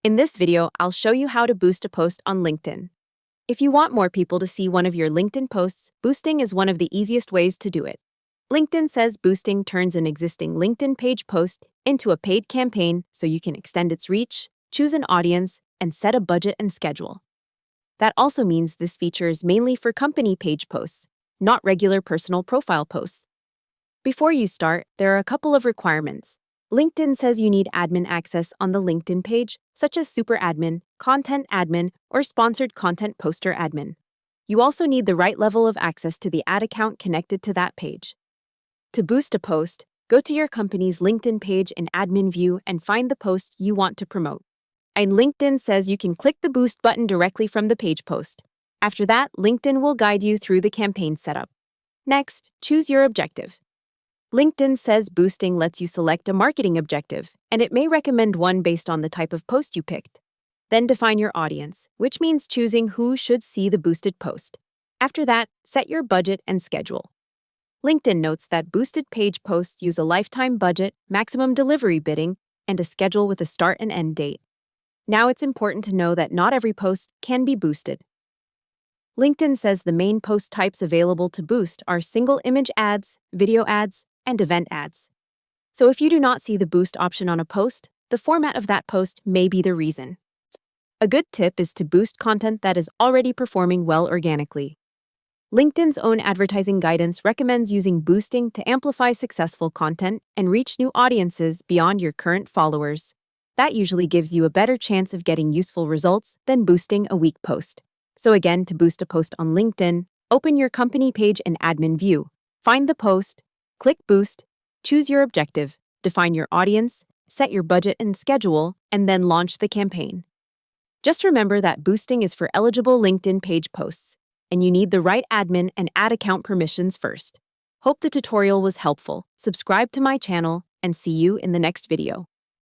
In this video, I'll show you how to boost a post on LinkedIn. If you want more people to see one of your LinkedIn posts, boosting is one of the easiest ways to do it. LinkedIn says boosting turns an existing LinkedIn page post into a paid campaign so you can extend its reach, choose an audience, and set a budget and schedule. That also means this feature is mainly for company page posts, not regular personal profile posts. Before you start, there are a couple of requirements. LinkedIn says you need admin access on the LinkedIn page, such as super admin, content admin, or sponsored content poster admin. You also need the right level of access to the ad account connected to that page. To boost a post, go to your company's LinkedIn page in admin view and find the post you want to promote. And LinkedIn says you can click the boost button directly from the page post. After that, LinkedIn will guide you through the campaign setup. Next, choose your objective. LinkedIn says boosting lets you select a marketing objective, and it may recommend one based on the type of post you picked. Then define your audience, which means choosing who should see the boosted post. After that, set your budget and schedule. LinkedIn notes that boosted page posts use a lifetime budget, maximum delivery bidding, and a schedule with a start and end date. Now it's important to know that not every post can be boosted. LinkedIn says the main post types available to boost are single image ads, video ads, and event ads. So if you do not see the boost option on a post, the format of that post may be the reason. A good tip is to boost content that is already performing well organically. LinkedIn's own advertising guidance recommends using boosting to amplify successful content and reach new audiences beyond your current followers. That usually gives you a better chance of getting useful results than boosting a weak post. So again, to boost a post on LinkedIn, open your company page in admin view, find the post, click boost, choose your objective, define your audience, set your budget and schedule, and then launch the campaign. Just remember that boosting is for eligible LinkedIn page posts, and you need the right admin and ad account permissions first. Hope the tutorial was helpful. Subscribe to my channel, and see you in the next video.